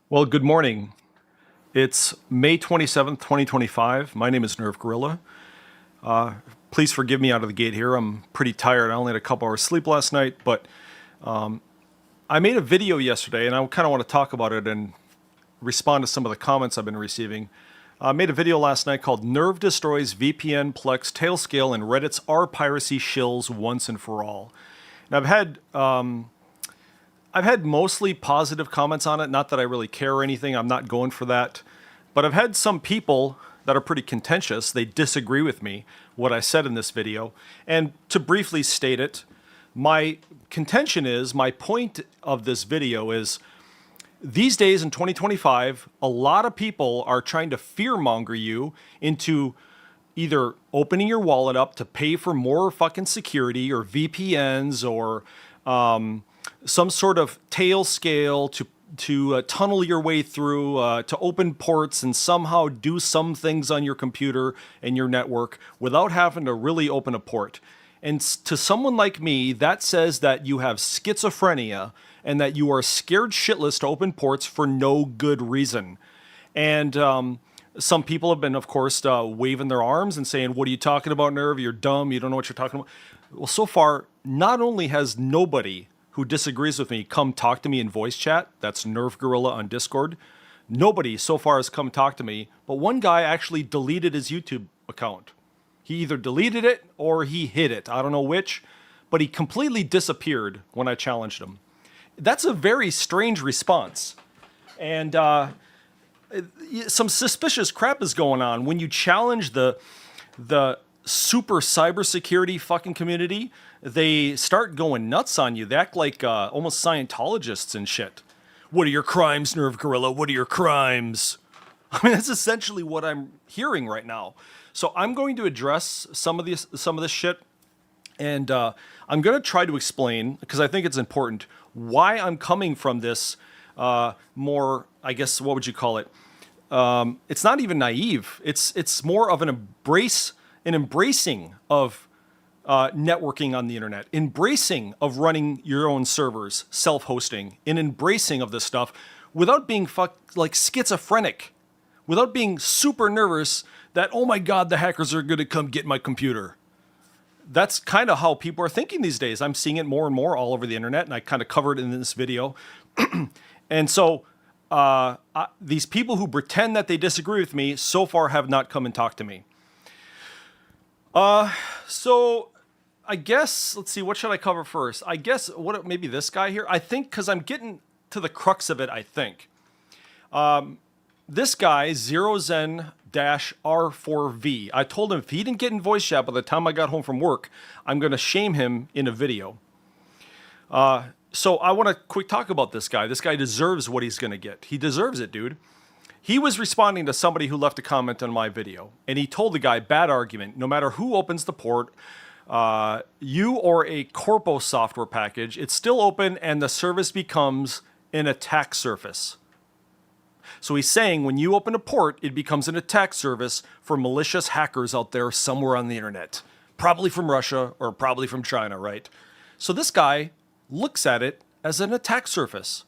Well, good morning. It's May 27th, 2025. My name is nirvgorilla. Please forgive me out of the gate here. I'm pretty tired. I only had a couple hours sleep last night, but I made a video yesterday, and I kind of want to talk about it and respond to some of the comments I've been receiving. I made a video last night called Nerve Destroys VPN, Plex, Tailscale, and Reddit's piracy shills once and for all. And I've had mostly positive comments on it. Not that I really care or anything. I'm not going for that. But I've had some people that are pretty contentious. They disagree with me, what I said in this video. And to briefly state it, my contention is, my point of this video is, these days in 2025, a lot of people are trying to fear-monger you into either opening your wallet up to pay for more fucking security or VPNs or some sort of tailscale to tunnel your way through, to open ports and somehow do some things on your computer and your network without having to really open a port. And to someone like me, that says that you have schizophrenia and that you are scared shitless to open ports for no good reason. And some people have been, of course, waving their arms and saying, "What are you talking about, Nerve? You're dumb. You don't know what you're talking about." Well, so far, not only has nobody who disagrees with me come talk to me in voice chat, that's nirvgorilla on Discord, nobody so far has come talk to me, but one guy actually deleted his YouTube account. He either deleted it or he hid it. I don't know which, but he completely disappeared when I challenged him. That's a very strange response. And some suspicious crap is going on when you challenge the super cybersecurity fucking community. They start going nuts on you. They act like almost Scientologists and shit. What are your crimes, nirvgorilla? What are your crimes? I mean, that's essentially what I'm hearing right now. So I'm going to address some of this shit, and I'm going to try to explain, because I think it's important, why I'm coming from this more, I guess, what would you call it? It's not even naive. It's more of an embracing of networking on the internet, embracing of running your own servers, self-hosting, an embracing of this stuff without being like schizophrenic, without being super nervous that, oh my God, the hackers are going to come get my computer. That's kind of how people are thinking these days. I'm seeing it more and more all over the internet, and I kind of covered it in this video. And so these people who pretend that they disagree with me so far have not come and talked to me. So I guess, let's see, what should I cover first? I guess, maybe this guy here? I think, because I'm getting to the crux of it, I think. This guy, ZeroZen-R4V, I told him if he didn't get in voice chat by the time I got home from work, I'm going to shame him in a video. So I want to quick talk about this guy. This guy deserves what he's going to get. He deserves it, dude. He was responding to somebody who left a comment on my video, and he told the guy, bad argument, no matter who opens the port, you or a corpo software package, it's still open and the service becomes an attack surface. So he's saying when you open a port, it becomes an attack surface for malicious hackers out there somewhere on the internet. Probably from Russia or probably from China, right? So this guy looks at it as an attack surface.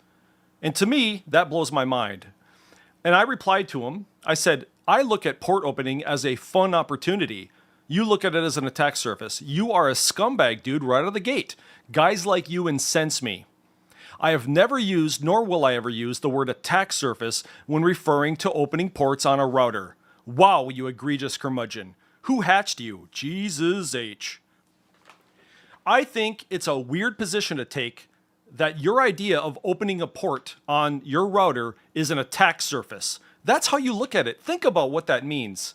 And to me, that blows my mind. And I replied to him, I said, I look at port opening as a fun opportunity. You look at it as an attack surface. You are a scumbag, dude, right out of the gate. Guys like you incense me. I have never used, nor will I ever use, the word attack surface when referring to opening ports on a router. Wow, you egregious curmudgeon. Who hatched you? Jesus H. I think it's a weird position to take that your idea of opening a port on your router is an attack surface. That's how you look at it. Think about what that means.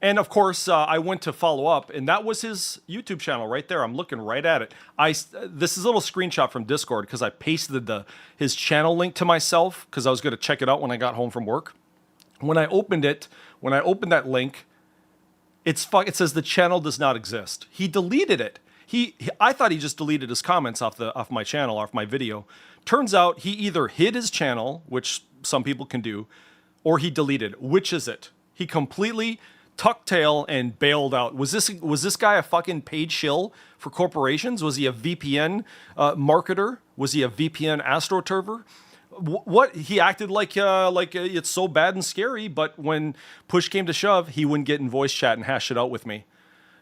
And of course, I went to follow up, and that was his YouTube channel right there. I'm looking right at it. This is a little screenshot from Discord because I pasted his channel link to myself because I was going to check it out when I got home from work. When I opened that link, it says the channel does not exist. He deleted it. I thought he just deleted his comments off my channel, off my video. Turns out he either hid his channel, which some people can do, or he deleted. Which is it? He completely tucked tail and bailed out. Was this guy a fucking paid shill for corporations? Was he a VPN marketer? Was he a VPN astroturfer? What he acted like it's so bad and scary, but when push came to shove, he wouldn't get in voice chat and hash it out with me.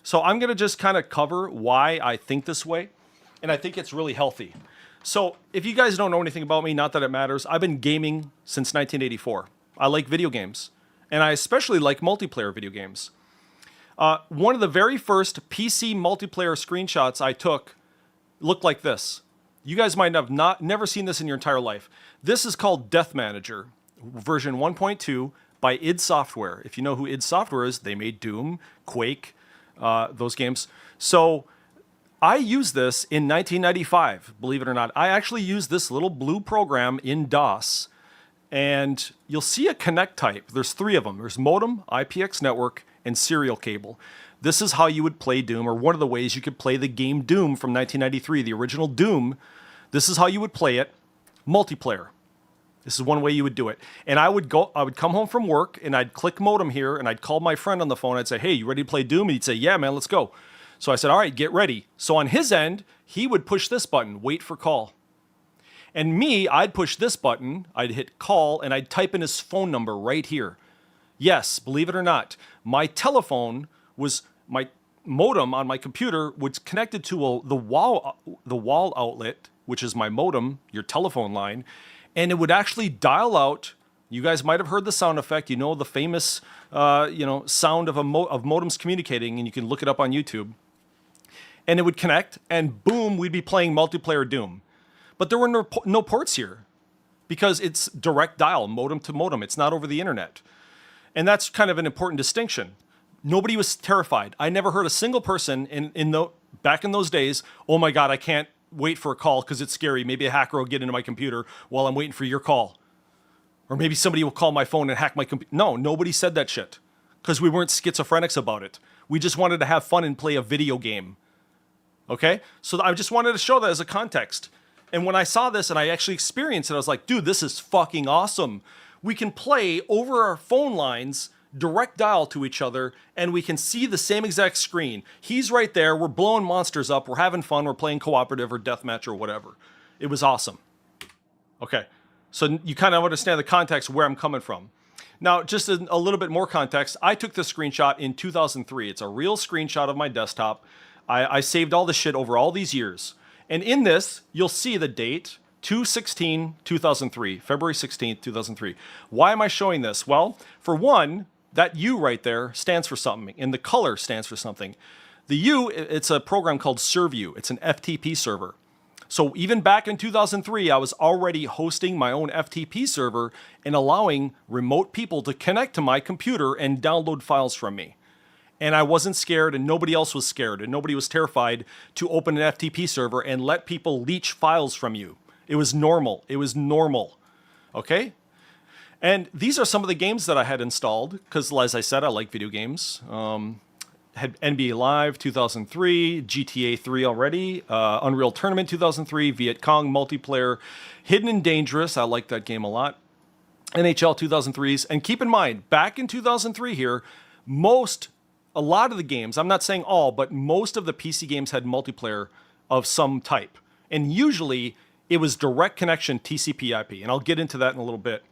So I'm gonna just kind of cover why I think this way, and I think it's really healthy. So if you guys don't know anything about me, not that it matters, I've been gaming since 1984. I like video games, and I especially like multiplayer video games. One of the very first PC multiplayer screenshots I took looked like this. You guys might have never seen this in your entire life. This is called Death Manager, version 1.2 by id Software. If you know who id Software is, they made Doom, Quake, those games. So I used this in 1995, believe it or not. I actually used this little blue program in DOS. And you'll see a connect type. There's three of them. There's modem, IPX network, and serial cable. This is how you would play Doom, or one of the ways you could play the game Doom from 1993, the original Doom. This is how you would play it, multiplayer. This is one way you would do it. And I would come home from work, and I'd click modem here, and I'd call my friend on the phone. I'd say, hey, you ready to play Doom? And he'd say, yeah, man, let's go. So I said, all right, get ready. So on his end, he would push this button, wait for call. And me, I'd push this button, I'd hit call, and I'd type in his phone number right here. Yes, believe it or not, my telephone was, my modem on my computer was connected to the wall outlet, which is my modem, your telephone line, and it would actually dial out. You guys might have heard the sound effect. You know the famous, sound of modems communicating, and you can look it up on YouTube. And it would connect, and boom, we'd be playing multiplayer Doom. But there were no ports here because it's direct dial, modem to modem. It's not over the internet. And that's kind of an important distinction. Nobody was terrified. I never heard a single person back in those days, oh my God, I can't wait for a call because it's scary. Maybe a hacker will get into my computer while I'm waiting for your call. Or maybe somebody will call my phone and hack my computer. No, nobody said that shit because we weren't schizophrenics about it. We just wanted to have fun and play a video game. Okay? So I just wanted to show that as a context. And when I saw this and I actually experienced it, I was like, dude, this is fucking awesome. We can play over our phone lines, direct dial to each other, and we can see the same exact screen. He's right there. We're blowing monsters up. We're having fun. We're playing cooperative or deathmatch or whatever. It was awesome. Okay. So you kind of understand the context where I'm coming from. Now, just a little bit more context. I took this screenshot in 2003. It's a real screenshot of my desktop. I saved all this shit over all these years. And in this, you'll see the date, 2/16/2003, February 16th, 2003. Why am I showing this? Well, for one, that U right there stands for something, and the color stands for something. The U, it's a program called ServU. It's an FTP server. So even back in 2003, I was already hosting my own FTP server and allowing remote people to connect to my computer and download files from me. And I wasn't scared, and nobody else was scared, and nobody was terrified to open an FTP server and let people leech files from you. It was normal. It was normal. Okay? And these are some of the games that I had installed, because as I said, I like video games. Had NBA Live 2003, GTA 3 already, Unreal Tournament 2003, Viet Cong multiplayer, Hidden and Dangerous. I like that game a lot. NHL 2003s. And keep in mind, back in 2003 here, a lot of the games, I'm not saying all, but most of the PC games had multiplayer of some type. And usually it was direct connection TCP/IP, and I'll get into that in a little bit.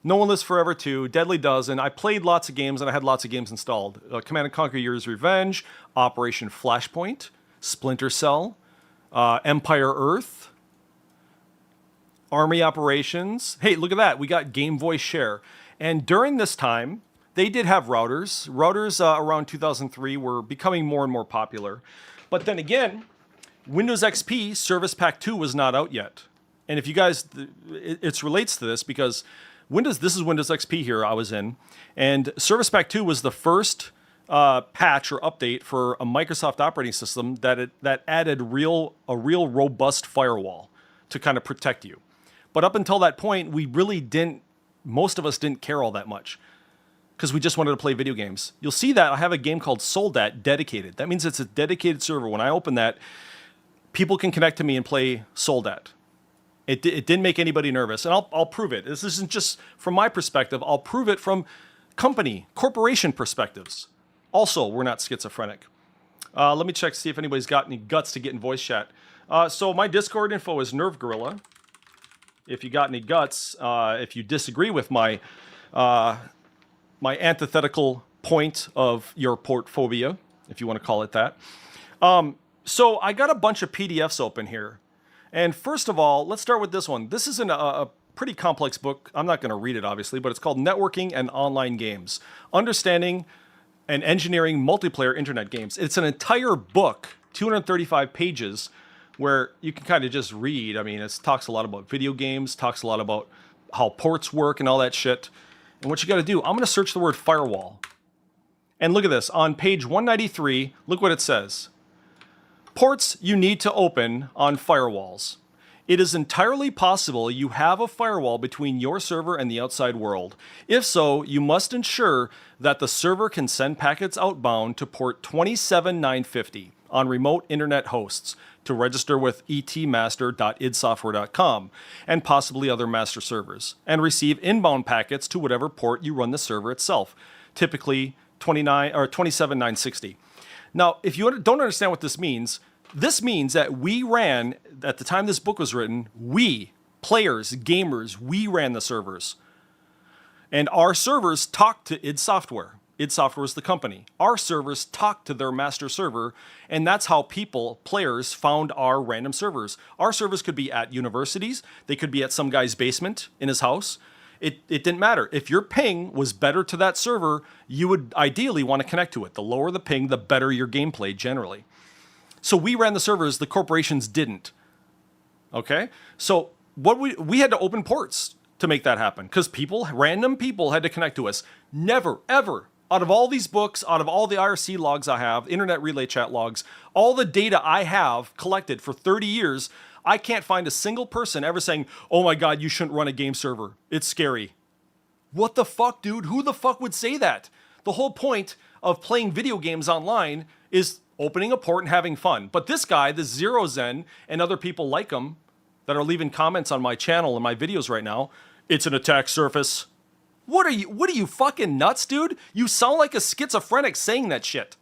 No One Lives Forever 2, Deadly Dozen. I played lots of games, and I had lots of games installed. Command & Conquer Year's Revenge, Operation Flashpoint, Splinter Cell, Empire Earth, Army Operations. Hey, look at that. We got Game Voice Share. And during this time, they did have routers. Routers around 2003 were becoming more and more popular. But then again, Windows XP Service Pack 2 was not out yet. And if you guys, it relates to this because this is Windows XP here I was in. And Service Pack 2 was the first patch or update for a Microsoft operating system that added a real robust firewall to kind of protect you. But up until that point, most of us didn't care all that much, because we just wanted to play video games. You'll see that I have a game called Soldat dedicated. That means it's a dedicated server. When I open that, people can connect to me and play Soldat. It didn't make anybody nervous, and I'll prove it. This isn't just from my perspective. I'll prove it from corporation perspectives. Also, we're not schizophrenic. Let me check, see if anybody's got any guts to get in voice chat. So my Discord info is nirvgorilla. if you got any guts, if you disagree with my my antithetical point of your port phobia, if you want to call it that. So I got a bunch of PDFs open here. And first of all, let's start with this one. This is a pretty complex book. I'm not going to read it, obviously, but it's called Networking and Online Games, Understanding and Engineering Multiplayer Internet Games. It's an entire book, 235 pages, where you can kind of just read. I mean, it talks a lot about video games, talks a lot about how ports work and all that shit. And what you got to do, I'm going to search the word firewall. And look at this. On page 193, look what it says. Ports you need to open on firewalls. It is entirely possible you have a firewall between your server and the outside world. If so, you must ensure that the server can send packets outbound to port 27950 on remote internet hosts to register with etmaster.idsoftware.com and possibly other master servers, and receive inbound packets to whatever port you run the server itself, typically 27960. Now, if you don't understand what this means that we ran, at the time this book was written, we, players, gamers, we ran the servers. And our servers talked to id Software. id Software is the company. Our servers talked to their master server, and that's how players, found our random servers. Our servers could be at universities. They could be at some guy's basement in his house. It didn't matter. If your ping was better to that server, you would ideally want to connect to it. The lower the ping, the better your gameplay generally. So we ran the servers, the corporations didn't. Okay? So what we had to open ports to make that happen, because random people had to connect to us. Never, ever, out of all these books, out of all the IRC logs I have, Internet Relay Chat logs, all the data I have collected for 30 years, I can't find a single person ever saying, oh my God, you shouldn't run a game server. It's scary. What the fuck, dude? Who the fuck would say that? The whole point of playing video games online is opening a port and having fun. But this guy, the Zero Zen, and other people like him that are leaving comments on my channel and my videos right now, it's an attack surface. What are you fucking nuts, dude? You sound like a schizophrenic saying that shit.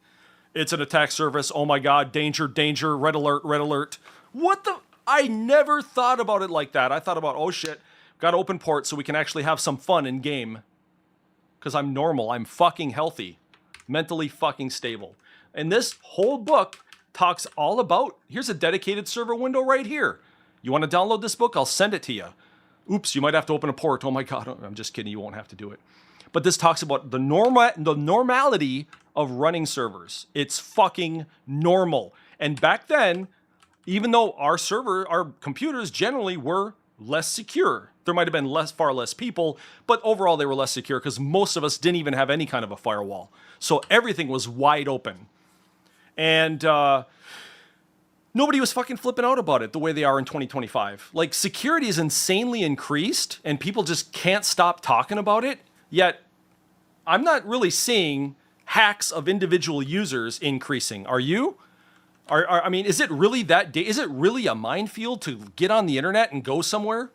It's an attack surface. Oh my God, danger, danger, red alert, red alert. What the? I never thought about it like that. I thought about, oh shit, got to open port so we can actually have some fun in game. Because I'm normal. I'm fucking healthy. Mentally fucking stable. And this whole book talks all about, here's a dedicated server window right here. You want to download this book? I'll send it to you. Oops, you might have to open a port. Oh my God, I'm just kidding. You won't have to do it. But this talks about the normality of running servers. It's fucking normal. And back then, even though our computers generally were less secure, there might have been far less people, but overall they were less secure because most of us didn't even have any kind of a firewall. So everything was wide open. And nobody was fucking flipping out about it the way they are in 2025. Like, security is insanely increased and people just can't stop talking about it. Yet, I'm not really seeing hacks of individual users increasing. Are you? I mean, is it really is it really a minefield to get on the internet and go somewhere?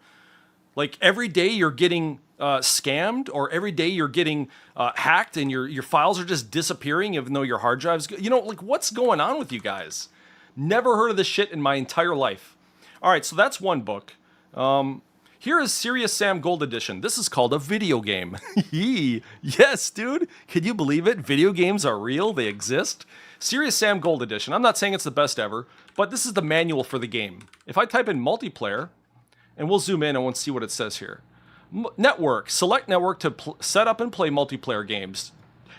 Like, every day you're getting scammed, or every day you're getting hacked and your files are just disappearing even though your hard drive's... like, what's going on with you guys? Never heard of this shit in my entire life. All right, so that's one book. Here is Serious Sam Gold Edition. This is called a video game. Yes, dude. Can you believe it? Video games are real. They exist. Serious Sam Gold Edition. I'm not saying it's the best ever, but this is the manual for the game. If I type in multiplayer, and we'll zoom in and we'll see what it says here. Network. Select network to set up and play multiplayer games.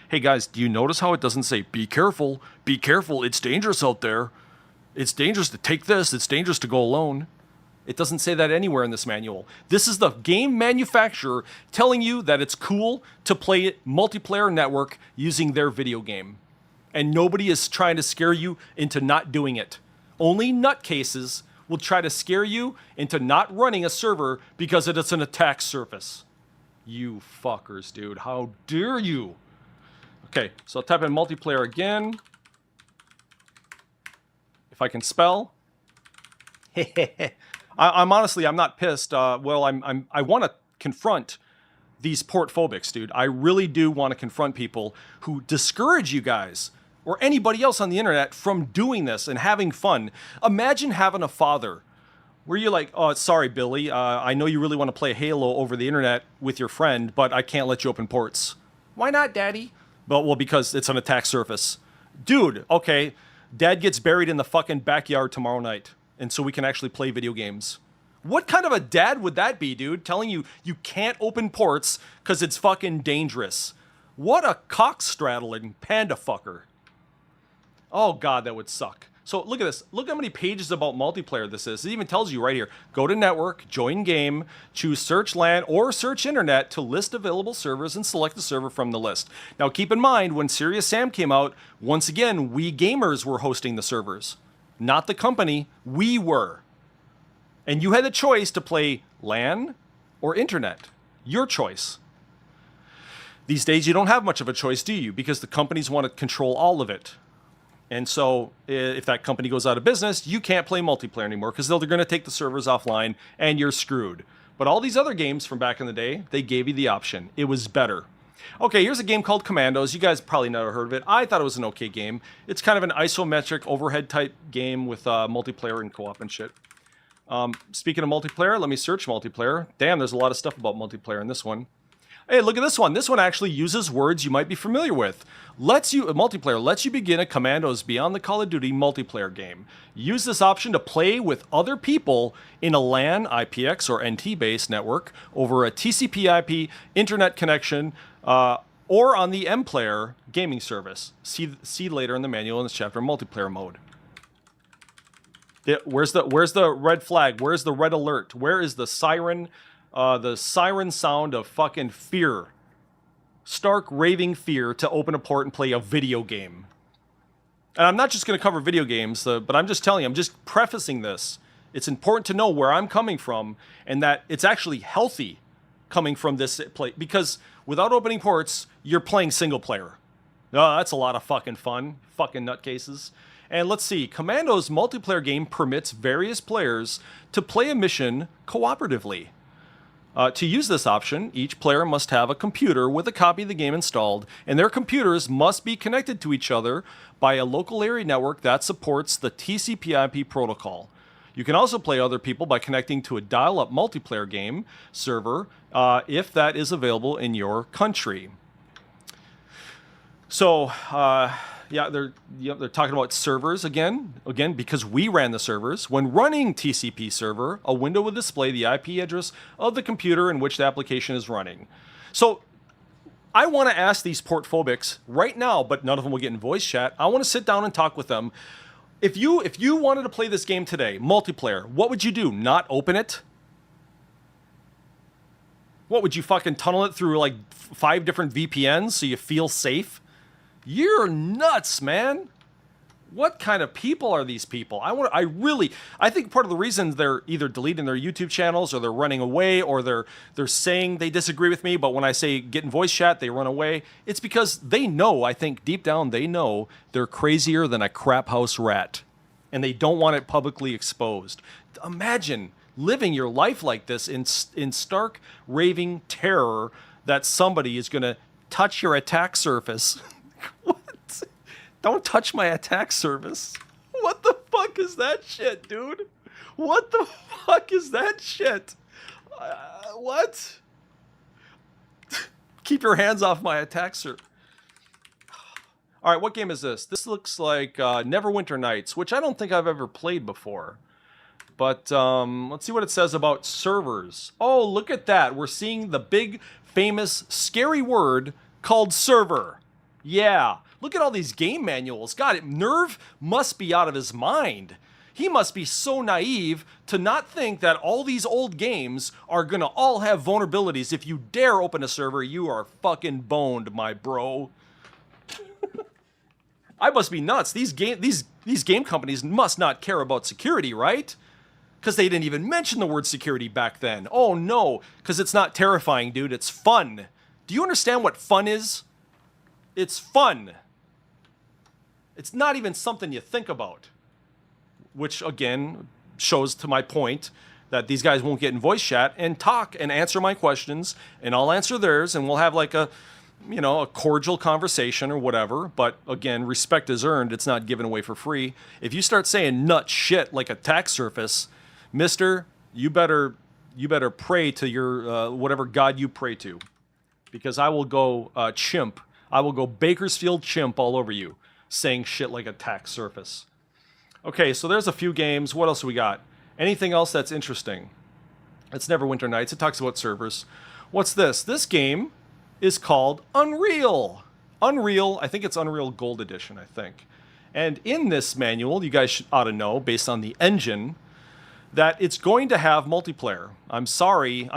Hey guys, do you notice how it doesn't say, be careful, it's dangerous out there. It's dangerous to take this, it's dangerous to go alone. It doesn't say that anywhere in this manual. This is the game manufacturer telling you that it's cool to play multiplayer network using their video game. And nobody is trying to scare you into not doing it. Only nutcases will try to scare you into not running a server because it's an attack surface. You fuckers, dude. How dare you? Okay, so I'll type in multiplayer again. If I can spell. I'm honestly, I'm not pissed. I want to confront these port phobics, dude. I really do want to confront people who discourage you guys or anybody else on the internet from doing this and having fun. Imagine having a father Where you're like, oh, sorry, Billy, I know you really want to play Halo over the internet with your friend, but I can't let you open ports. Why not, Daddy? Well, because it's an attack surface. Dude, okay, Dad gets buried in the fucking backyard tomorrow night, and so we can actually play video games. What kind of a dad would that be, dude? Telling you you can't open ports because it's fucking dangerous. What a cock-straddling panda fucker. Oh, God, that would suck. So look at this. Look how many pages about multiplayer this is. It even tells you right here. Go to network, join game, choose search LAN or search internet to list available servers and select the server from the list. Now keep in mind, when Serious Sam came out, once again, we gamers were hosting the servers. Not the company, we were. And you had the choice to play LAN or internet. Your choice. These days, you don't have much of a choice, do you? Because the companies want to control all of it. And so if that company goes out of business, you can't play multiplayer anymore because they're going to take the servers offline and you're screwed. But all these other games from back in the day, they gave you the option. It was better. Okay, here's a game called Commandos. You guys probably never heard of it. I thought it was an okay game. It's kind of an isometric overhead type game with multiplayer and co-op and shit. Speaking of multiplayer, let me search multiplayer. Damn, there's a lot of stuff about multiplayer in this one. Hey, look at this one. This one actually uses words you might be familiar with. Multiplayer lets you begin a Commandos Beyond the Call of Duty multiplayer game. Use this option to play with other people in a LAN, IPX, or NT-based network over a TCP/IP internet connection, or on the MPlayer gaming service. See later in the manual in this chapter multiplayer mode. Where's the red flag? Where's the red alert? Where is the siren? The siren sound of fucking fear. Stark raving fear to open a port and play a video game. And I'm not just going to cover video games, but I'm just telling you, I'm just prefacing this. It's important to know where I'm coming from and that it's actually healthy coming from this play. Because without opening ports, you're playing single player. Oh, that's a lot of fucking fun. Fucking nutcases. And let's see, Commandos multiplayer game permits various players to play a mission cooperatively. To use this option, each player must have a computer with a copy of the game installed, and their computers must be connected to each other by a local area network that supports the TCP/IP protocol. You can also play other people by connecting to a dial-up multiplayer game server if that is available in your country. So, yeah, they're talking about servers again, because we ran the servers. When running TCP server, a window will display the IP address of the computer in which the application is running. So I want to ask these portphobics right now, but none of them will get in voice chat. I want to sit down and talk with them. If you wanted to play this game today, multiplayer, what would you do? Not open it? What, would you fucking tunnel it through like 5 different VPNs so you feel safe? You're nuts, man. What kind of people are these people? I think part of the reason they're either deleting their YouTube channels or they're running away or they're saying they disagree with me, but when I say get in voice chat, they run away. It's because they know, I think deep down they know they're crazier than a crap house rat. And they don't want it publicly exposed. Imagine living your life like this in stark raving terror that somebody is going to touch your attack surface. What? Don't touch my attack surface. What the fuck is that shit, dude? What the fuck is that shit? What? Keep your hands off my attack surface. All right, what game is this? This looks like Neverwinter Nights, which I don't think I've ever played before. But let's see what it says about servers. Oh, look at that. We're seeing the big, famous, scary word called server. Yeah, look at all these game manuals. God, Nerv must be out of his mind. He must be so naive to not think that all these old games are going to all have vulnerabilities. If you dare open a server, you are fucking boned, my bro. I must be nuts. These game companies must not care about security, right? Because they didn't even mention the word security back then. Oh no, because it's not terrifying, dude. It's fun. Do you understand what fun is? It's fun. It's not even something you think about. Which, again, shows to my point that these guys won't get in voice chat and talk and answer my questions, and I'll answer theirs, and we'll have like a cordial conversation or whatever. But again, respect is earned. It's not given away for free. If you start saying nut shit like attack surface, Mister, you better pray to your whatever god you pray to, because I will go chimp. I will go Bakersfield chimp all over you, saying shit like attack surface. Okay, so there's a few games. What else do we got? Anything else that's interesting? It's Neverwinter Nights. It talks about servers. What's this? This game is called Unreal. Unreal, I think it's Unreal Gold Edition, I think. And in this manual, you guys ought to know, based on the engine, that it's going to have multiplayer. I'm sorry,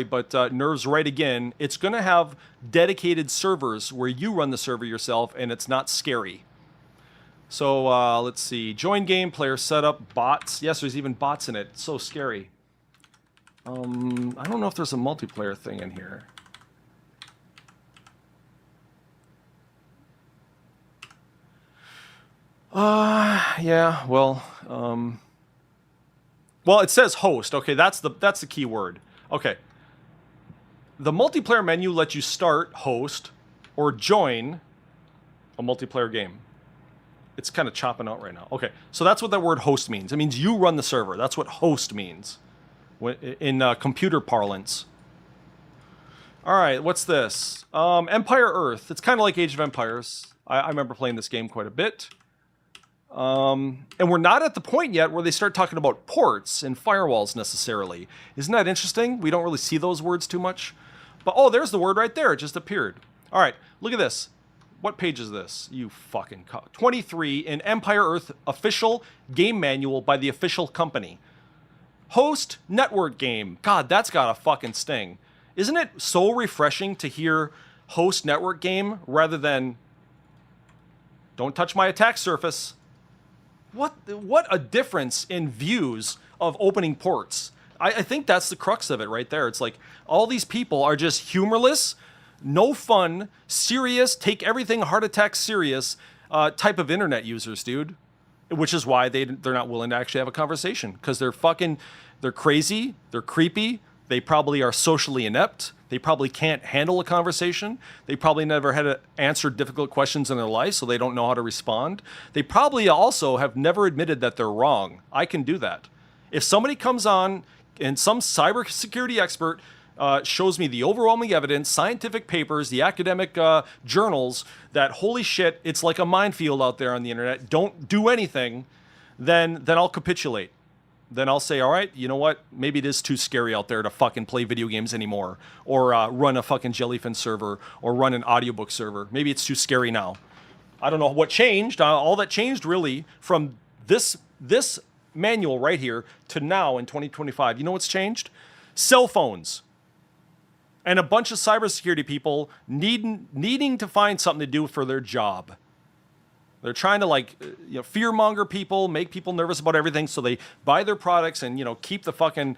but Nerve's right again. It's going to have dedicated servers where you run the server yourself, and it's not scary. So let's see. Join game, player setup, bots. Yes, there's even bots in it. It's so scary. I don't know if there's a multiplayer thing in here. Yeah, well, it says host. Okay, that's the key word. Okay. The multiplayer menu lets you start, host, or join a multiplayer game. It's kind of chopping out right now. Okay, so that's what that word host means. It means you run the server. That's what host means in computer parlance. All right, what's this? Empire Earth. It's kind of like Age of Empires. I remember playing this game quite a bit. And we're not at the point yet where they start talking about ports and firewalls necessarily. Isn't that interesting? We don't really see those words too much. But, oh, there's the word right there. It just appeared. All right, look at this. What page is this? You fucking 23 in Empire Earth official game manual by the official company. Host network game. God, that's got a fucking sting. Isn't it so refreshing to hear host network game rather than don't touch my attack surface? What a difference in views of opening ports. I think that's the crux of it right there. It's like all these people are just humorless, no fun, serious, take everything heart attack serious type of internet users, dude. Which is why they're not willing to actually have a conversation, because they're crazy, they're creepy, they probably are socially inept, they probably can't handle a conversation, they probably never had to answer difficult questions in their life, so they don't know how to respond. They probably also have never admitted that they're wrong. I can do that. If somebody comes on and some cybersecurity expert shows me the overwhelming evidence, scientific papers, the academic journals that holy shit, it's like a minefield out there on the internet, don't do anything, then I'll capitulate. Then I'll say, all right, you know what? Maybe it is too scary out there to fucking play video games anymore, or run a fucking jellyfin server, or run an audiobook server. Maybe it's too scary now. I don't know what changed. All that changed really from this manual right here to now in 2025. You know what's changed? Cell phones. And a bunch of cybersecurity people needing to find something to do for their job. They're trying to fear-monger people, make people nervous about everything, so they buy their products and keep the fucking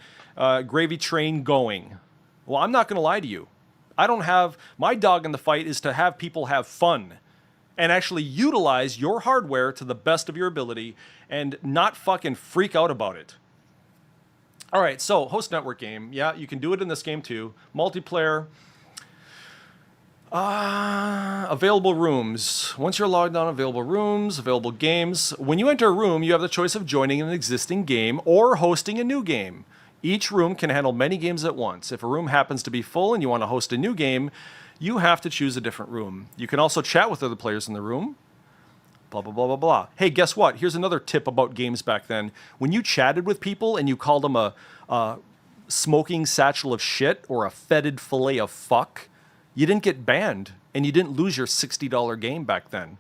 gravy train going. Well, I'm not going to lie to you. My dog in the fight is to have people have fun and actually utilize your hardware to the best of your ability and not fucking freak out about it. All right, so host network game. Yeah, you can do it in this game too. Multiplayer. Available rooms. Once you're logged on, available rooms, available games. When you enter a room, you have the choice of joining an existing game or hosting a new game. Each room can handle many games at once. If a room happens to be full and you want to host a new game, you have to choose a different room. You can also chat with other players in the room. Blah, blah, blah, blah, blah. Hey, guess what? Here's another tip about games back then. When you chatted with people and you called them a smoking satchel of shit or a fetid fillet of fuck, you didn't get banned and you didn't lose your $60 game back then.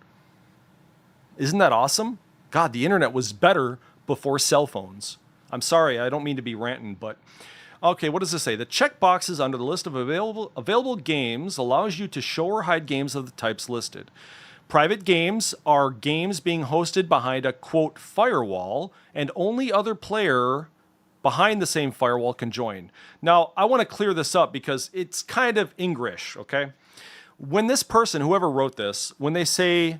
Isn't that awesome? God, the internet was better before cell phones. I'm sorry, I don't mean to be ranting, but... Okay, what does this say? The checkboxes under the list of available games allows you to show or hide games of the types listed. Private games are games being hosted behind a, quote, firewall, and only other player behind the same firewall can join. Now, I want to clear this up because it's kind of English, okay? When this person, whoever wrote this, when they say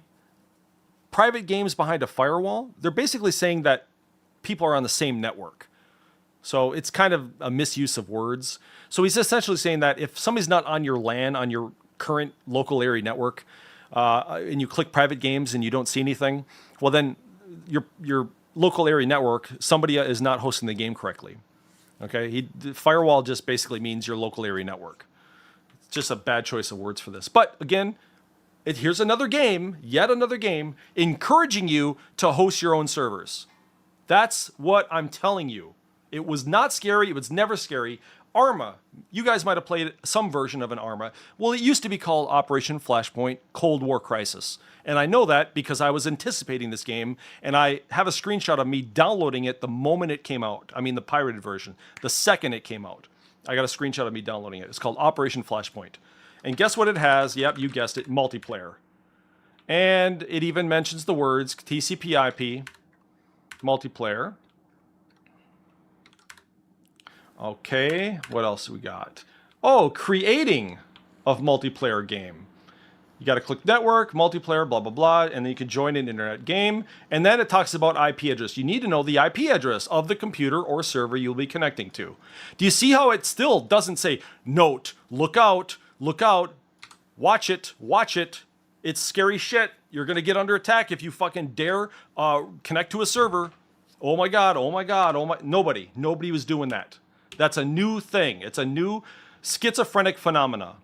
private games behind a firewall, they're basically saying that people are on the same network. So it's kind of a misuse of words. So he's essentially saying that if somebody's not on your LAN, on your current local area network, and you click private games and you don't see anything, well then you're local area network, somebody is not hosting the game correctly. Okay, firewall just basically means your local area network. It's just a bad choice of words for this. But again, here's another game, yet another game, encouraging you to host your own servers. That's what I'm telling you. It was not scary. It was never scary. Arma. You guys might have played some version of an Arma. Well, it used to be called Operation Flashpoint Cold War Crisis. And I know that because I was anticipating this game, and I have a screenshot of me downloading it the moment it came out. I mean, the pirated version. The second it came out. I got a screenshot of me downloading it. It's called Operation Flashpoint. And guess what it has? Yep, you guessed it, multiplayer. And it even mentions the words TCP/IP, multiplayer. Okay, what else we got? Oh, creating of multiplayer game. You got to click network, multiplayer, blah, blah, blah, and then you can join an internet game. And then it talks about IP address. You need to know the IP address of the computer or server you'll be connecting to. Do you see how it still doesn't say, note, look out, watch it, watch it. It's scary shit. You're going to get under attack if you fucking dare connect to a server. Oh my God, oh my God, oh my. Nobody was doing that. That's a new thing. It's a new schizophrenic phenomena.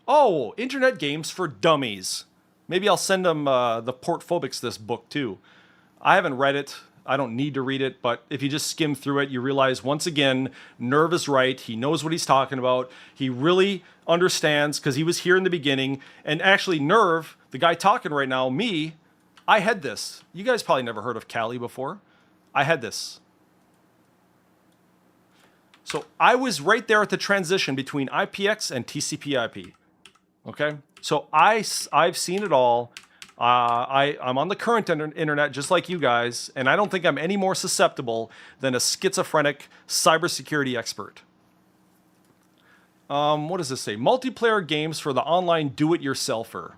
Oh, internet games for dummies. Maybe I'll send them the Portphobics this book too. I haven't read it. I don't need to read it, but if you just skim through it, you realize once again, Nerv is right. He knows what he's talking about. He really understands because he was here in the beginning. And actually, Nerv, the guy talking right now, me, I had this. You guys probably never heard of Kali before. I had this. So I was right there at the transition between IPX and TCP/IP. Okay, so I've seen it all. I'm on the current internet just like you guys, and I don't think I'm any more susceptible than a schizophrenic cybersecurity expert. What does this say? Multiplayer games for the online do-it-yourselfer.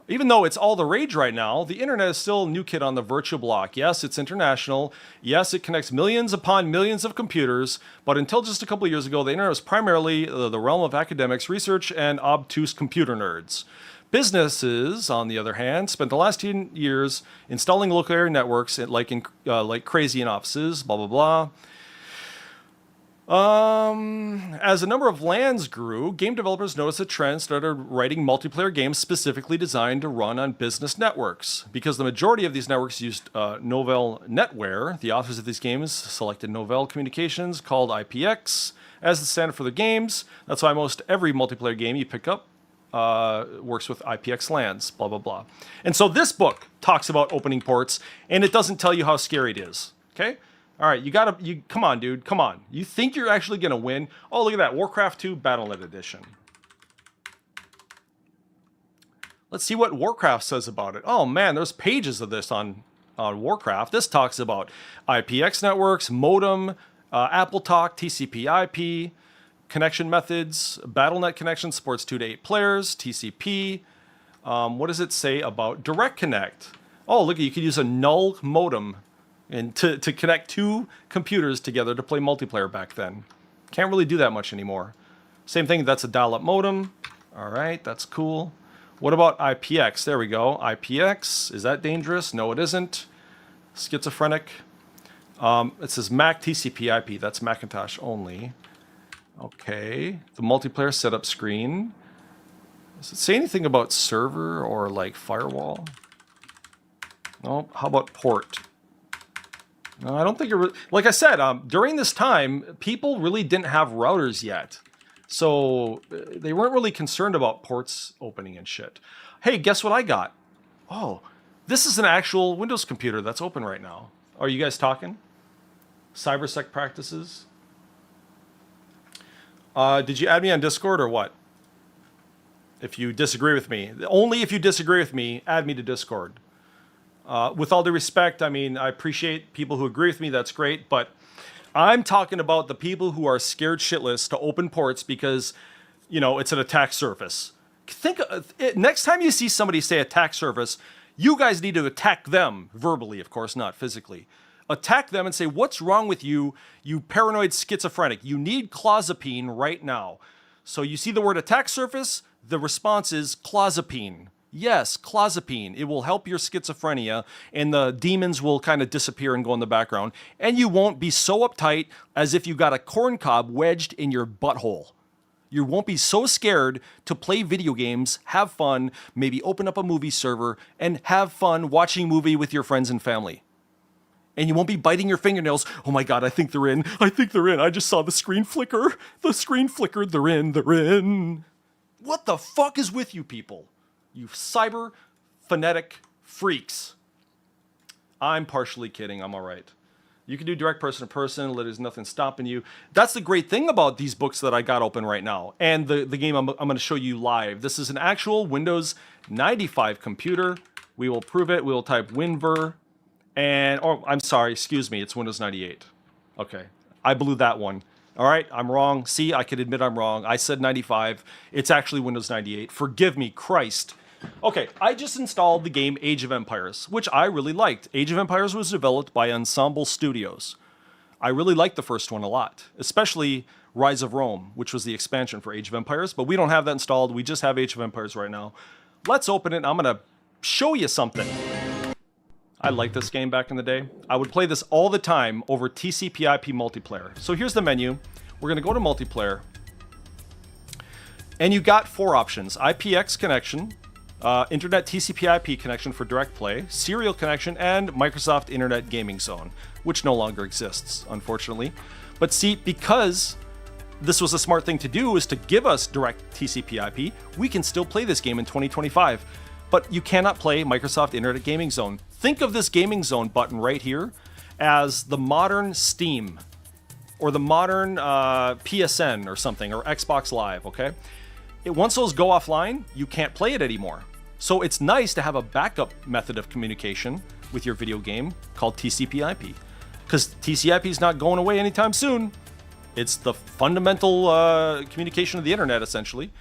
Even though it's all the rage right now, the internet is still a new kid on the virtual block. Yes, it's international. Yes, it connects millions upon millions of computers. But until just a couple of years ago, the internet was primarily the realm of academics, research, and obtuse computer nerds. Businesses, on the other hand, spent the last 10 years installing local area networks like crazy in offices, blah, blah, blah. As the number of LANs grew, game developers noticed a trend, started writing multiplayer games specifically designed to run on business networks. Because the majority of these networks used Novell NetWare, the authors of these games selected Novell Communications, called IPX, as the standard for the games. That's why most every multiplayer game you pick up works with IPX LANs, blah, blah, blah. And so this book talks about opening ports, and it doesn't tell you how scary it is, okay? All right, come on, dude, come on. You think you're actually going to win? Oh, look at that, Warcraft 2 Battlenet Edition. Let's see what Warcraft says about it. Oh man, there's pages of this on Warcraft. This talks about IPX networks, modem, AppleTalk, TCP/IP, connection methods, Battlenet connection supports 2 to 8 players, TCP. What does it say about Direct Connect? Oh, look, you could use a null modem and to connect 2 computers together to play multiplayer back then. Can't really do that much anymore. Same thing, that's a dial-up modem. All right, that's cool. What about IPX? There we go, IPX. Is that dangerous? No, it isn't. Schizophrenic. It says Mac TCP/IP. That's Macintosh only. Okay, the multiplayer setup screen. Does it say anything about server or like firewall? No, how about port? No, I don't think it really, like I said, during this time, people really didn't have routers yet. So they weren't really concerned about ports opening and shit. Hey, guess what I got? Oh, this is an actual Windows computer that's open right now. Are you guys talking? CyberSec practices? Did you add me on Discord or what? If you disagree with me. Only if you disagree with me, add me to Discord. With all due respect, I mean, I appreciate people who agree with me, that's great, but I'm talking about the people who are scared shitless to open ports because, you know, it's an attack surface. Next time you see somebody say attack surface, you guys need to attack them, verbally, of course, not physically. Attack them and say, what's wrong with you, you paranoid schizophrenic? You need clozapine right now. So you see the word attack surface, the response is clozapine. Yes, clozapine. It will help your schizophrenia, and the demons will kind of disappear and go in the background, and you won't be so uptight as if you got a corncob wedged in your butthole. You won't be so scared to play video games, have fun, maybe open up a movie server, and have fun watching a movie with your friends and family. And you won't be biting your fingernails. Oh my God, I think they're in. I think they're in. I just saw the screen flicker. The screen flickered. They're in. They're in. What the fuck is with you people? You cyber phonetic freaks. I'm partially kidding. I'm all right. You can do direct person to person. There's nothing stopping you. That's the great thing about these books that I got open right now. And the game I'm going to show you live. This is an actual Windows 95 computer. We will prove it. We will type WinVer. And, oh, I'm sorry. Excuse me. It's Windows 98. Okay. I blew that one. All right. I'm wrong. See, I can admit I'm wrong. I said 95. It's actually Windows 98. Forgive me, Christ. Okay, I just installed the game Age of Empires, which I really liked. Age of Empires was developed by Ensemble Studios. I really liked the first one a lot, especially Rise of Rome, which was the expansion for Age of Empires, but we don't have that installed. We just have Age of Empires right now. Let's open it. I'm going to show you something. I liked this game back in the day. I would play this all the time over TCP/IP multiplayer. So here's the menu. We're going to go to multiplayer. And you got 4 options. IPX connection, Internet TCP/IP connection for direct play, serial connection, and Microsoft Internet Gaming Zone, which no longer exists, unfortunately. But see, because this was a smart thing to do, is to give us direct TCP/IP, we can still play this game in 2025. But you cannot play Microsoft Internet Gaming Zone. Think of this Gaming Zone button right here as the modern Steam, or the modern PSN or something, or Xbox Live, okay? Once those go offline, you can't play it anymore. So it's nice to have a backup method of communication with your video game called TCP/IP, because TCP/IP is not going away anytime soon. It's the fundamental communication of the internet, essentially.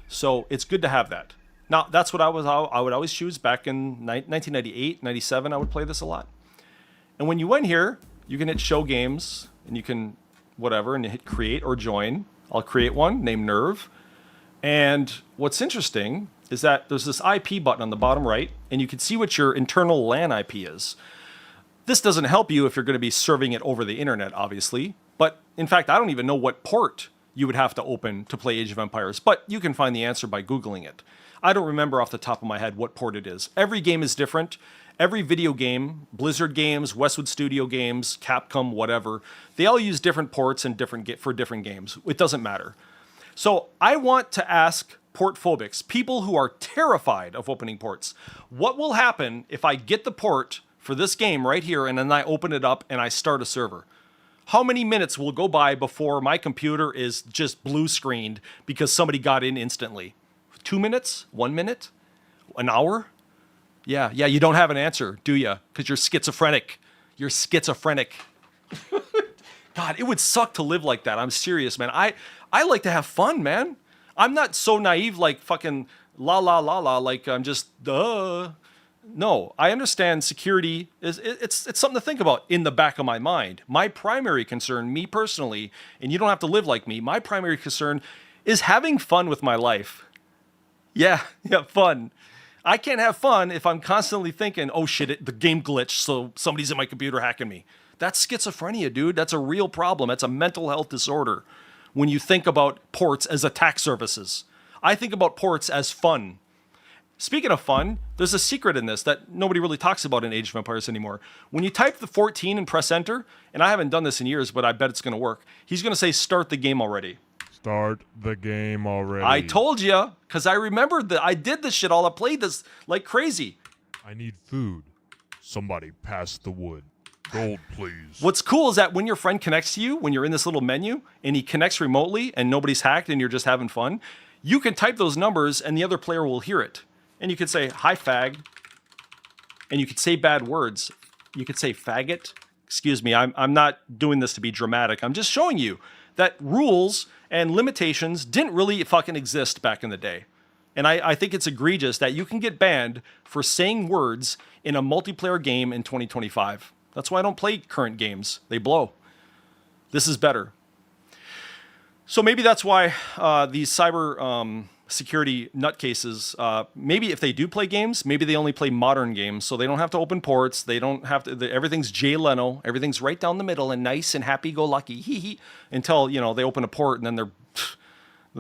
So it's good to have that. Now, that's what I would always choose back in 1998, 97. I would play this a lot. And when you went here, you can hit Show Games, and you can whatever, and you hit Create or Join. I'll create one named Nerve. And what's interesting is that there's this IP button on the bottom right, and you can see what your internal LAN IP is. This doesn't help you if you're going to be serving it over the internet, obviously. But in fact, I don't even know what port you would have to open to play Age of Empires, but you can find the answer by Googling it. I don't remember off the top of my head what port it is. Every game is different. Every video game, Blizzard games, Westwood Studio games, Capcom, whatever, they all use different ports and for different games. It doesn't matter. So I want to ask port phobics, people who are terrified of opening ports, what will happen if I get the port for this game right here and then I open it up and I start a server? How many minutes will go by before my computer is just blue screened because somebody got in instantly? 2 minutes? 1 minute? An hour? Yeah, you don't have an answer, do you? Because you're schizophrenic. You're schizophrenic. God, it would suck to live like that. I'm serious, man. I like to have fun, man. I'm not so naive like fucking la la la la, like I'm just duh. No, I understand security is it's something to think about in the back of my mind. My primary concern, me personally, and you don't have to live like me, my primary concern is having fun with my life. Yeah, fun. I can't have fun if I'm constantly thinking, oh shit, the game glitched, so somebody's in my computer hacking me. That's schizophrenia, dude. That's a real problem. That's a mental health disorder. When you think about ports as attack surfaces, I think about ports as fun. Speaking of fun, there's a secret in this that nobody really talks about in Age of Empires anymore. When you type the 14 and press enter, and I haven't done this in years, but I bet it's going to work, he's going to say, start the game already. Start the game already. I told you, because I remembered that I did this shit all. I played this like crazy. I need food. Somebody pass the wood. Gold, please. What's cool is that when your friend connects to you, when you're in this little menu, and he connects remotely, and nobody's hacked, and you're just having fun, you can type those numbers, and the other player will hear it. And you could say, hi, fag. And you could say bad words. You could say faggot. Excuse me, I'm not doing this to be dramatic. I'm just showing you that rules and limitations didn't really fucking exist back in the day. And I think it's egregious that you can get banned for saying words in a multiplayer game in 2025. That's why I don't play current games. They blow. This is better. So maybe that's why these cyber security nutcases, maybe if they do play games, maybe they only play modern games, so they don't have to open ports. They don't have to. Everything's Jay Leno. Everything's right down the middle and nice and happy-go-lucky. Hee hee. Until they open a port and then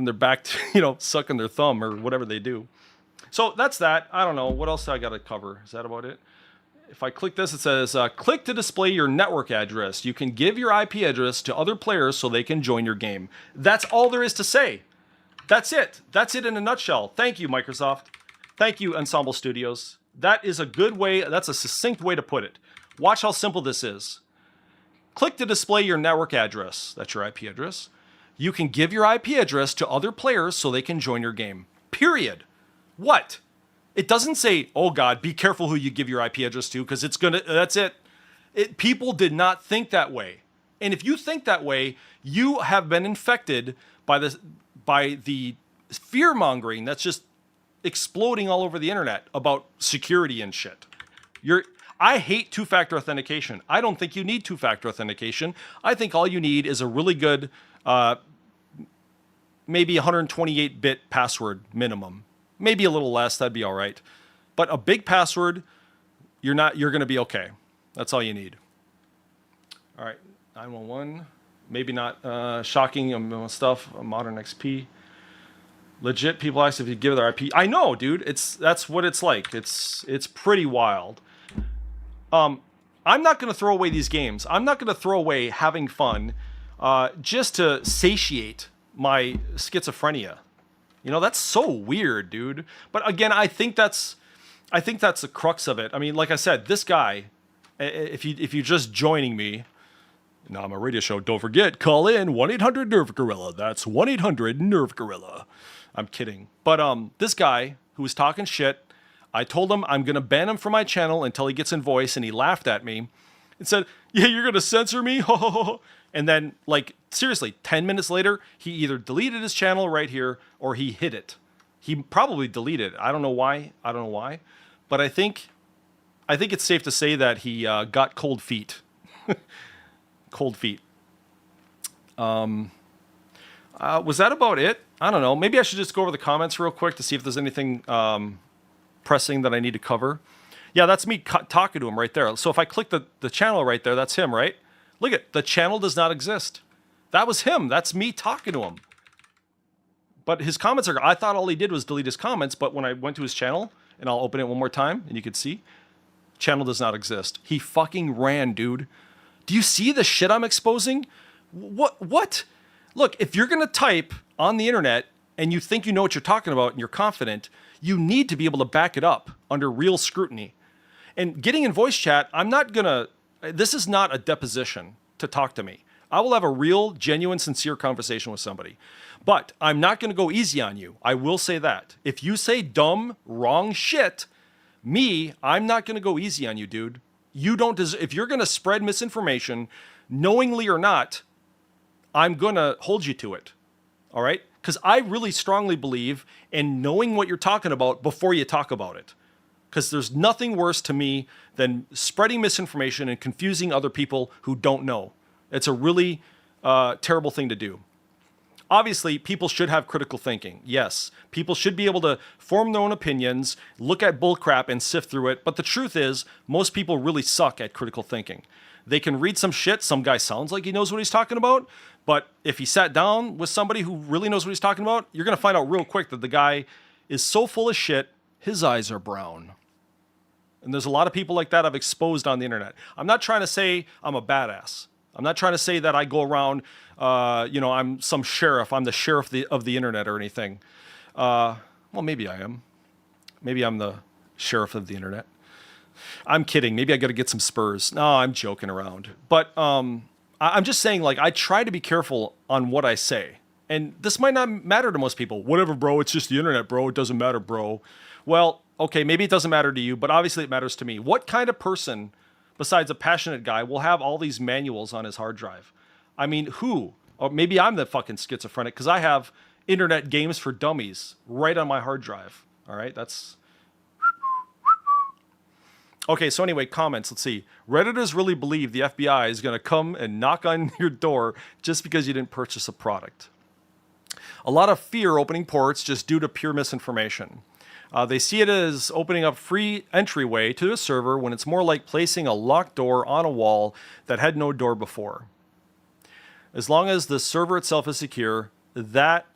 they're back to sucking their thumb or whatever they do. So that's that. I don't know what else I got to cover. Is that about it? If I click this, it says, click to display your network address. You can give your IP address to other players so they can join your game. That's all there is to say. That's it. That's it in a nutshell. Thank you, Microsoft. Thank you, Ensemble Studios. That is a good way. That's a succinct way to put it. Watch how simple this is. Click to display your network address. That's your IP address. You can give your IP address to other players so they can join your game. Period. What? It doesn't say, oh God, be careful who you give your IP address to, because that's it. People did not think that way. And if you think that way, you have been infected by the fear-mongering that's just exploding all over the internet about security and shit. I hate two-factor authentication. I don't think you need two-factor authentication. I think all you need is a really good, maybe 128-bit password minimum. Maybe a little less, that'd be all right. But a big password, you're going to be okay. That's all you need. All right, 911. Maybe not shocking stuff. Modern XP. Legit people ask if you give their IP. I know, dude. That's what it's like. It's pretty wild. I'm not going to throw away these games. I'm not going to throw away having fun just to satiate my schizophrenia. That's so weird, dude. But again, I think that's the crux of it. I mean, like I said, this guy, if you're just joining me, now I'm a radio show. Don't forget, call in 1-800-NERVGORILLA. That's 1-800-NERVGORILLA. I'm kidding. But this guy who was talking shit, I told him I'm gonna ban him from my channel until he gets in voice, and he laughed at me and said, "Yeah, you're gonna censor me?" And then, seriously, 10 minutes later, he either deleted his channel right here or he hid it. He probably deleted it. I don't know why. But I think it's safe to say that he got cold feet. Cold feet. Was that about it? I don't know. Maybe I should just go over the comments real quick to see if there's anything pressing that I need to cover. Yeah, that's me talking to him right there. So if I click the channel right there, that's him, right? Look at the channel does not exist. That was him. That's me talking to him. But his comments I thought all he did was delete his comments, but when I went to his channel, and I'll open it one more time, and you can see, channel does not exist. He fucking ran, dude. Do you see the shit I'm exposing? What? Look, if you're going to type on the internet and you think you know what you're talking about and you're confident, you need to be able to back it up under real scrutiny. And getting in voice chat, this is not a deposition to talk to me. I will have a real, genuine, sincere conversation with somebody. But I'm not going to go easy on you. I will say that. If you say dumb, wrong shit, I'm not going to go easy on you, dude. If you're going to spread misinformation, knowingly or not, I'm going to hold you to it. All right? Because I really strongly believe in knowing what you're talking about before you talk about it. Because there's nothing worse to me than spreading misinformation and confusing other people who don't know. It's a really terrible thing to do. Obviously, people should have critical thinking. Yes, people should be able to form their own opinions, look at bullcrap and sift through it. But the truth is, most people really suck at critical thinking. They can read some shit. Some guy sounds like he knows what he's talking about. But if he sat down with somebody who really knows what he's talking about, you're going to find out real quick that the guy is so full of shit, his eyes are brown. And there's a lot of people like that I've exposed on the internet. I'm not trying to say I'm a badass. I'm not trying to say that I go around, I'm some sheriff. I'm the sheriff of the internet or anything. Well, maybe I am. Maybe I'm the sheriff of the internet. I'm kidding. Maybe I got to get some spurs. No, I'm joking around. But I'm just saying, I try to be careful on what I say. And this might not matter to most people. Whatever, bro. It's just the internet, bro. It doesn't matter, bro. Well, okay, maybe it doesn't matter to you, but obviously it matters to me. What kind of person, besides a passionate guy, will have all these manuals on his hard drive? I mean, who? Or maybe I'm the fucking schizophrenic because I have internet games for dummies right on my hard drive. All right, that's... Okay, so anyway, comments. Let's see. Redditors really believe the FBI is going to come and knock on your door just because you didn't purchase a product. a lot of fear opening ports just due to pure misinformation. They see it as opening up free entryway to a server when it's more like placing a locked door on a wall that had no door before. As long as the server itself is secure, that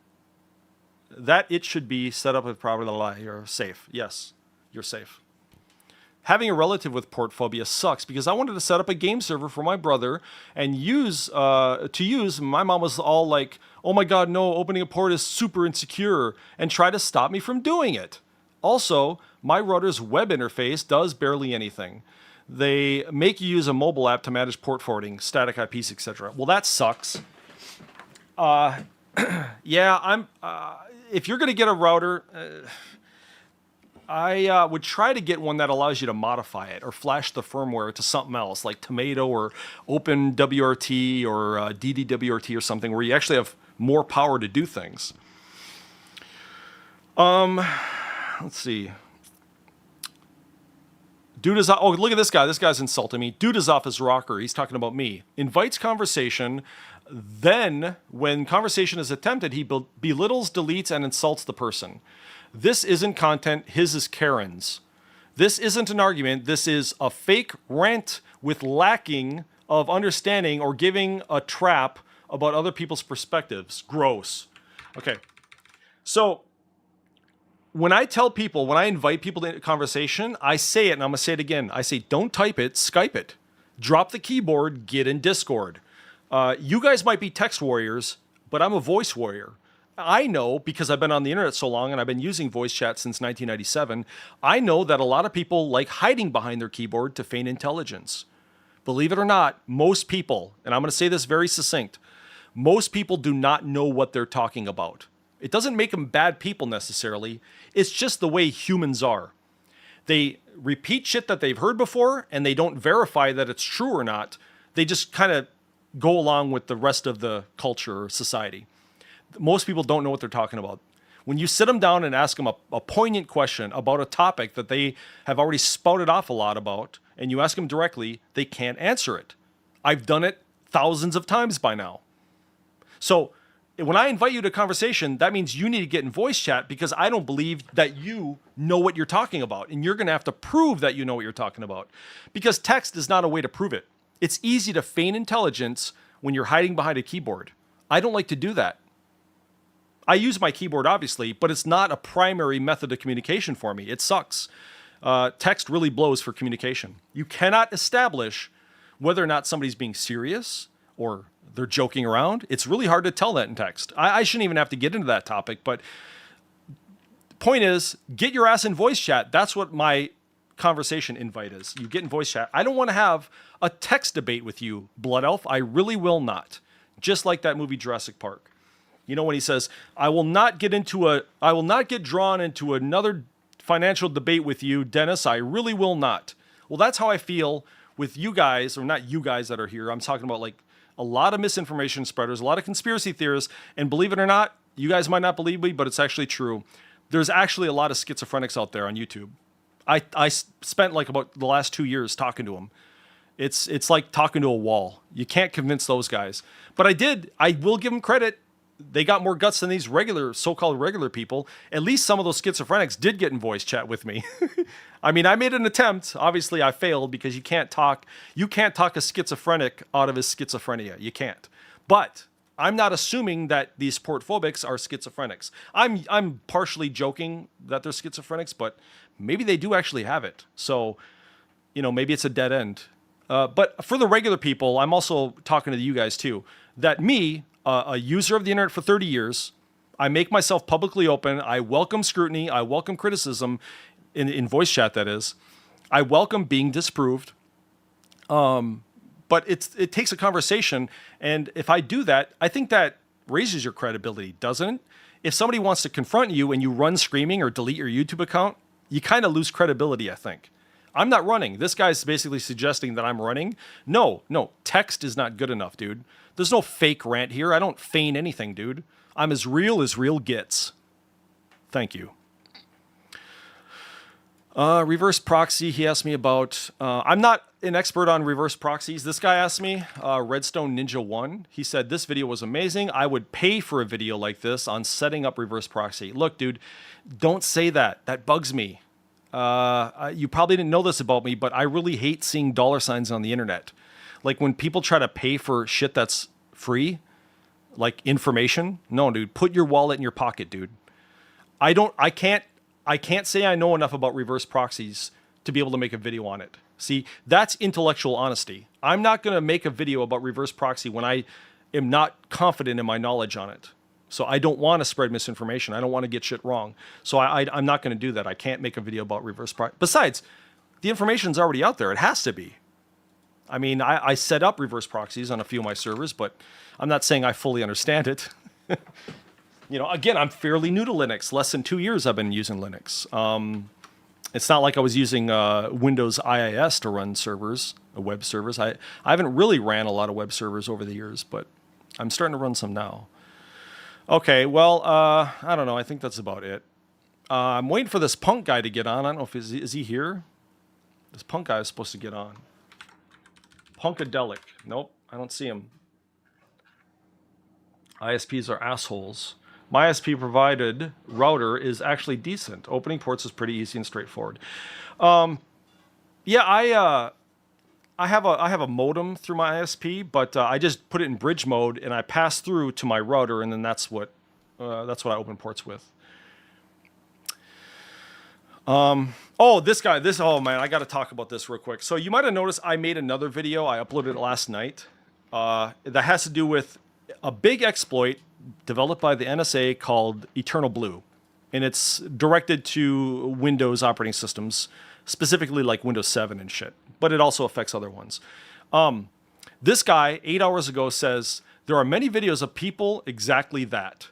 it should be set up with proper lie. You're safe. Yes, you're safe. Having a relative with port phobia sucks because I wanted to set up a game server for my brother and use. My mom was all like, "Oh my God, no! Opening a port is super insecure," and try to stop me from doing it. Also, my router's web interface does barely anything. They make you use a mobile app to manage port forwarding, static IPs, etc. Well, that sucks. Yeah, if you're gonna get a router. I would try to get one that allows you to modify it or flash the firmware to something else like Tomato or OpenWRT or DDWRT or something where you actually have more power to do things. Let's see. Dude is oh, look at this guy. This guy's insulting me. Dude is off his rocker. He's talking about me. Invites conversation. Then, when conversation is attempted, he belittles, deletes, and insults the person. This isn't content, his is Karen's. This isn't an argument, this is a fake rant with lacking of understanding or giving a trap about other people's perspectives. Gross. Okay, so when I invite people to conversation, I say it, and I'm gonna say it again. I say, don't type it, Skype it. Drop the keyboard, get in Discord. You guys might be text warriors, but I'm a voice warrior. I know, because I've been on the internet so long and I've been using voice chat since 1997, I know that a lot of people like hiding behind their keyboard to feign intelligence. Believe it or not, most people, and I'm going to say this very succinct, most people do not know what they're talking about. It doesn't make them bad people necessarily. It's just the way humans are. They repeat shit that they've heard before and they don't verify that it's true or not. They just kind of go along with the rest of the culture or society. Most people don't know what they're talking about. When you sit them down and ask them a poignant question about a topic that they have already spouted off a lot about, and you ask them directly, they can't answer it. I've done it thousands of times by now. So when I invite you to conversation, that means you need to get in voice chat because I don't believe that you know what you're talking about, and you're going to have to prove that you know what you're talking about because text is not a way to prove it. It's easy to feign intelligence when you're hiding behind a keyboard. I don't like to do that. I use my keyboard, obviously, but it's not a primary method of communication for me. It sucks. Text really blows for communication. You cannot establish whether or not somebody's being serious or they're joking around. It's really hard to tell that in text. I shouldn't even have to get into that topic, but point is, get your ass in voice chat. That's what my conversation invite is. You get in voice chat. I don't want to have a text debate with you, Blood Elf. I really will not. Just like that movie Jurassic Park. You know, when he says, I will not get drawn into another financial debate with you, Dennis. I really will not. Well, that's how I feel with you guys, or not you guys that are here. I'm talking about like a lot of misinformation spreaders, a lot of conspiracy theorists, and believe it or not, you guys might not believe me, but it's actually true. There's actually a lot of schizophrenics out there on YouTube. I spent like about the last 2 years talking to them. It's like talking to a wall. You can't convince those guys. But I will give them credit. They got more guts than these so-called regular people. At least some of those schizophrenics did get in voice chat with me. I mean, I made an attempt. Obviously, I failed because you can't talk a schizophrenic out of his schizophrenia. You can't. But I'm not assuming that these portphobics are schizophrenics. I'm partially joking that they're schizophrenics, but maybe they do actually have it. So, maybe it's a dead end. But for the regular people, I'm also talking to you guys too, that me, a user of the internet for 30 years, I make myself publicly open. I welcome scrutiny. I welcome criticism in voice chat, that is. I welcome being disproved. But it takes a conversation. And if I do that, I think that raises your credibility, doesn't it? If somebody wants to confront you and you run screaming or delete your YouTube account, you kind of lose credibility, I think. I'm not running. This guy's basically suggesting that I'm running. No, text is not good enough, dude. There's no fake rant here. I don't feign anything, dude. I'm as real gets. Thank you. Reverse proxy, he asked me about. I'm not an expert on reverse proxies. This guy asked me, Redstone Ninja 1. He said, this video was amazing. I would pay for a video like this on setting up reverse proxy. Look, dude, don't say that. That bugs me. You probably didn't know this about me, but I really hate seeing dollar signs on the internet. Like when people try to pay for shit that's free, like information. No, dude, put your wallet in your pocket, dude. I can't say I know enough about reverse proxies to be able to make a video on it. See, that's intellectual honesty. I'm not going to make a video about reverse proxy when I am not confident in my knowledge on it. So I don't want to spread misinformation. I don't want to get shit wrong. So I'm not going to do that. I can't make a video about reverse proxy. Besides, the information's already out there. It has to be. I mean, I set up reverse proxies on a few of my servers, but I'm not saying I fully understand it. You know, again, I'm fairly new to Linux. Less than 2 years I've been using Linux. It's not like I was using Windows IIS to run servers, web servers. I haven't really ran a lot of web servers over the years, but I'm starting to run some now. Okay, well, I don't know. I think that's about it. I'm waiting for this punk guy to get on. I don't know if is he here? This punk guy is supposed to get on. Punkadelic. Nope, I don't see him. ISPs are assholes. My ISP provided router is actually decent. Opening ports is pretty easy and straightforward. Yeah, I have a modem through my ISP, but I just put it in bridge mode and I pass through to my router, and then that's what I open ports with. Oh, this guy, oh man, I got to talk about this real quick. So you might have noticed I made another video. I uploaded it last night. That has to do with a big exploit developed by the NSA called Eternal Blue. And it's directed to Windows operating systems, specifically like Windows 7 and shit. But it also affects other ones. This guy, 8 hours ago, says, there are many videos of people exactly that.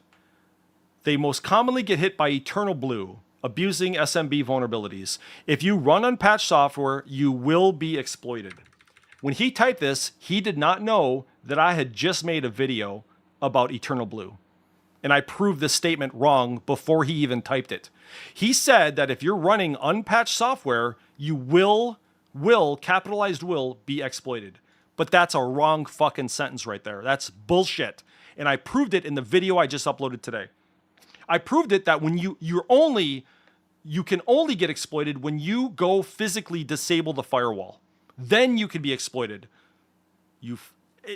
They most commonly get hit by Eternal Blue, abusing SMB vulnerabilities. If you run unpatched software, you will be exploited. When he typed this, he did not know that I had just made a video about Eternal Blue. And I proved this statement wrong before he even typed it. He said that if you're running unpatched software, you will, capitalized will, be exploited. But that's a wrong fucking sentence right there. That's bullshit. And I proved it in the video I just uploaded today. I proved it that when you can only get exploited when you go physically disable the firewall. Then you can be exploited.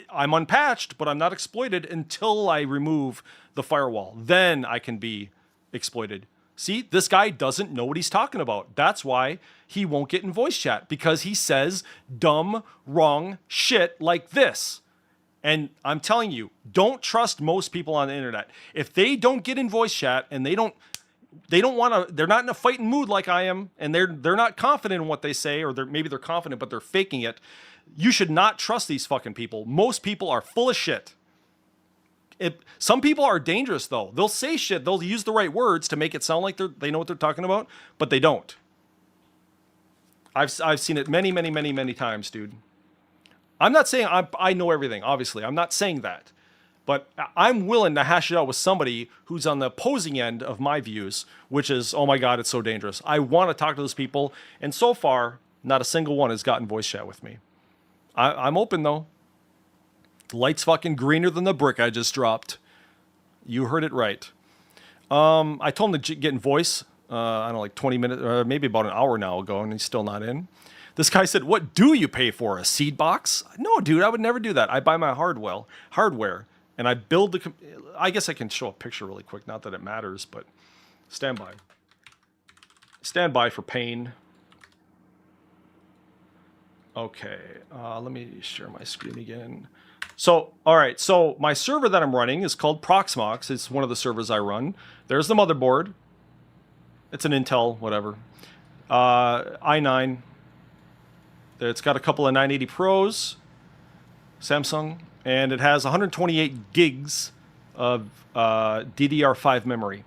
I'm unpatched, but I'm not exploited until I remove the firewall. Then I can be exploited. See, this guy doesn't know what he's talking about. That's why he won't get in voice chat, because he says dumb, wrong shit like this. And I'm telling you, don't trust most people on the internet. If they don't get in voice chat and they don't want to, they're not in a fighting mood like I am, and they're not confident in what they say, or maybe they're confident but they're faking it. You should not trust these fucking people. Most people are full of shit. Some people are dangerous though. They'll say shit. They'll use the right words to make it sound like they know what they're talking about, but they don't. I've seen it many, many, many, many times, dude. I'm not saying I know everything. Obviously, I'm not saying that. But I'm willing to hash it out with somebody who's on the opposing end of my views, which is, oh my God, it's so dangerous. I want to talk to those people. And so far, not a single one has gotten voice chat with me. I'm open, though. The light's fucking greener than the brick I just dropped. You heard it right. I told him to get in voice, I don't know, like 20 minutes, or maybe about an hour now ago, and he's still not in. This guy said, what do you pay for, a seed box? No, dude, I would never do that. I buy my hardware. And I build I guess I can show a picture really quick. Not that it matters, but stand by. Stand by for pain. Okay, let me share my screen again. So, all right, so my server that I'm running is called Proxmox. It's one of the servers I run. There's the motherboard. It's an Intel, whatever. i9. It's got a couple of 980 Pros, Samsung. And it has 128 gigs of DDR5 memory.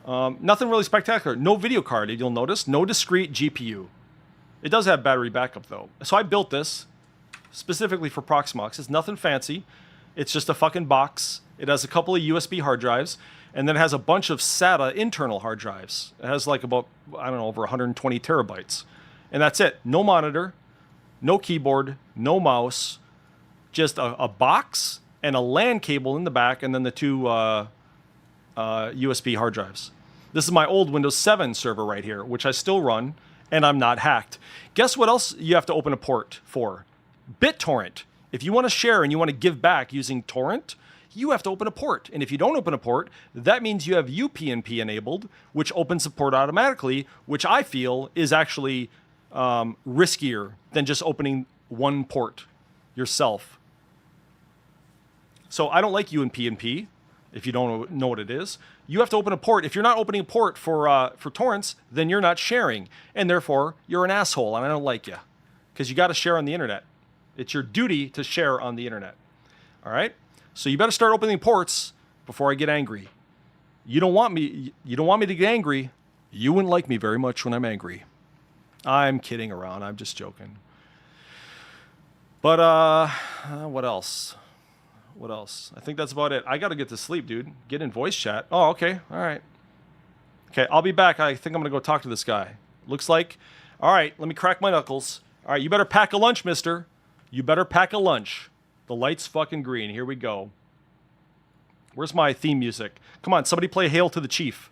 Nothing really spectacular. No video card, you'll notice. No discrete GPU. It does have battery backup, though. So I built this specifically for Proxmox. It's nothing fancy. It's just a fucking box. It has a couple of USB hard drives. And then it has a bunch of SATA internal hard drives. It has like about, I don't know, over 120 terabytes. And that's it. No monitor, no keyboard, no mouse, just a box and a LAN cable in the back, and then the two USB hard drives. This is my old Windows 7 server right here, which I still run, and I'm not hacked. Guess what else you have to open a port for? BitTorrent. If you want to share and you want to give back using torrent, you have to open a port. And if you don't open a port, that means you have UPnP enabled, which opens the port automatically, which I feel is actually riskier than just opening one port yourself. So I don't like UPnP. If you don't know what it is, you have to open a port. If you're not opening a port for torrents, then you're not sharing, and therefore you're an asshole, and I don't like you, because you got to share on the internet. It's your duty to share on the internet. All right. So you better start opening ports before I get angry. You don't want me to get angry. You wouldn't like me very much when I'm angry. I'm kidding around. I'm just joking. But what else? What else? I think that's about it. I got to get to sleep, dude. Get in voice chat. Oh, okay. All right. Okay, I'll be back. I think I'm going to go talk to this guy. Looks like. All right, let me crack my knuckles. All right, you better pack a lunch, mister. You better pack a lunch. The light's fucking green. Here we go. Where's my theme music? Come on, somebody play Hail to the Chief.